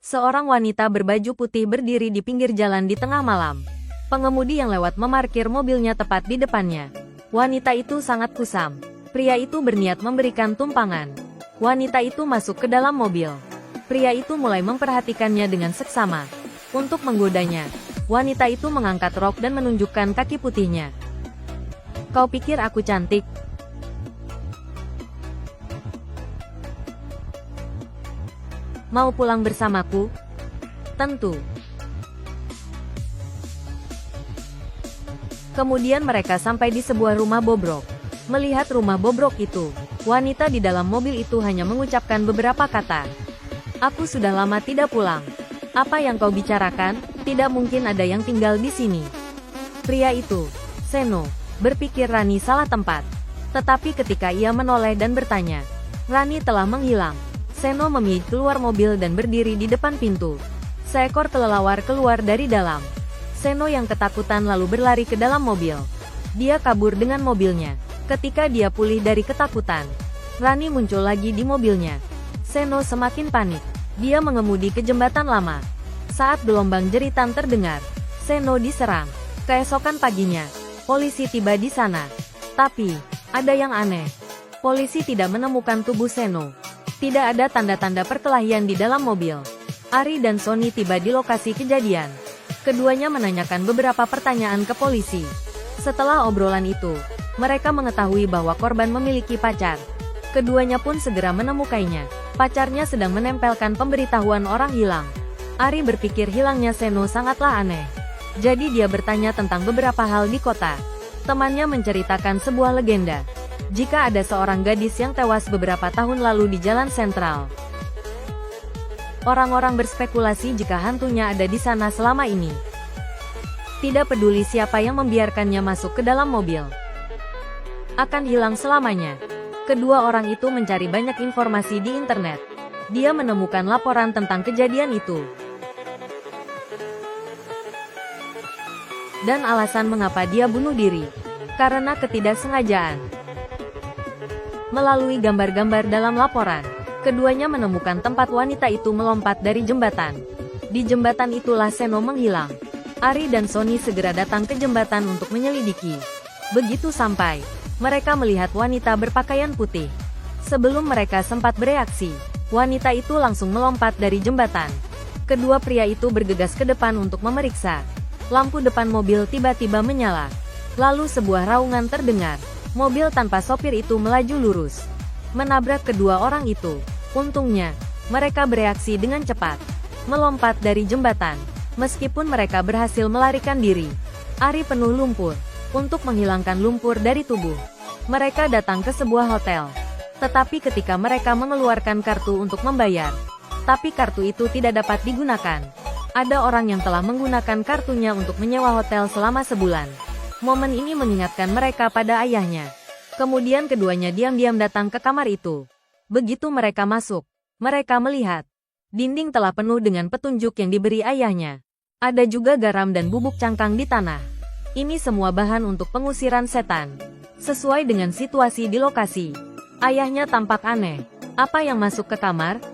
Seorang wanita berbaju putih berdiri di pinggir jalan di tengah malam. Pengemudi yang lewat memarkir mobilnya tepat di depannya. Wanita itu sangat kusam. Pria itu berniat memberikan tumpangan. Wanita itu masuk ke dalam mobil. Pria itu mulai memperhatikannya dengan seksama. Untuk menggodanya, wanita itu mengangkat rok dan menunjukkan kaki putihnya. "Kau pikir aku cantik? Mau pulang bersamaku?" "Tentu." Kemudian mereka sampai di sebuah rumah bobrok. Melihat rumah bobrok itu, wanita di dalam mobil itu hanya mengucapkan beberapa kata. "Aku sudah lama tidak pulang. Apa yang kau bicarakan? Tidak mungkin ada yang tinggal di sini." Pria itu, Seno, berpikir Rani salah tempat. Tetapi ketika ia menoleh dan bertanya, Rani telah menghilang. Seno memilih keluar mobil dan berdiri di depan pintu. Seekor kelelawar keluar dari dalam. Seno yang ketakutan lalu berlari ke dalam mobil. Dia kabur dengan mobilnya. Ketika dia pulih dari ketakutan, Rani muncul lagi di mobilnya. Seno semakin panik. Dia mengemudi ke jembatan lama. Saat gelombang jeritan terdengar, Seno diserang. Keesokan paginya, polisi tiba di sana. Tapi, ada yang aneh. Polisi tidak menemukan tubuh Seno. Tidak ada tanda-tanda perkelahian di dalam mobil. Ari dan Sony tiba di lokasi kejadian. Keduanya menanyakan beberapa pertanyaan ke polisi. Setelah obrolan itu, mereka mengetahui bahwa korban memiliki pacar. Keduanya pun segera menemukannya. Pacarnya sedang menempelkan pemberitahuan orang hilang. Ari berpikir hilangnya Seno sangatlah aneh. Jadi dia bertanya tentang beberapa hal di kota. Temannya menceritakan sebuah legenda. Jika ada seorang gadis yang tewas beberapa tahun lalu di jalan sentral. Orang-orang berspekulasi jika hantunya ada di sana selama ini. Tidak peduli siapa yang membiarkannya masuk ke dalam mobil, akan hilang selamanya. Kedua orang itu mencari banyak informasi di internet. Dia menemukan laporan tentang kejadian itu. Dan alasan mengapa dia bunuh diri. Karena ketidaksengajaan. Melalui gambar-gambar dalam laporan, keduanya menemukan tempat wanita itu melompat dari jembatan. Di jembatan itulah Seno menghilang. Ari dan Sony segera datang ke jembatan untuk menyelidiki. Begitu sampai, mereka melihat wanita berpakaian putih. Sebelum mereka sempat bereaksi, wanita itu langsung melompat dari jembatan. Kedua pria itu bergegas ke depan untuk memeriksa. Lampu depan mobil tiba-tiba menyala. Lalu sebuah raungan terdengar. Mobil tanpa sopir itu melaju lurus, menabrak kedua orang itu. Untungnya, mereka bereaksi dengan cepat, melompat dari jembatan. Meskipun mereka berhasil melarikan diri, Ari penuh lumpur. Untuk menghilangkan lumpur dari tubuh, mereka datang ke sebuah hotel. Tetapi ketika mereka mengeluarkan kartu untuk membayar, tapi kartu itu tidak dapat digunakan. Ada orang yang telah menggunakan kartunya untuk menyewa hotel selama sebulan. Momen ini mengingatkan mereka pada ayahnya. Kemudian keduanya diam-diam datang ke kamar itu. Begitu mereka masuk, mereka melihat dinding telah penuh dengan petunjuk yang diberi ayahnya. Ada juga garam dan bubuk cangkang di tanah. Ini semua bahan untuk pengusiran setan. Sesuai dengan situasi di lokasi, ayahnya tampak aneh. "Apa yang masuk ke kamar?"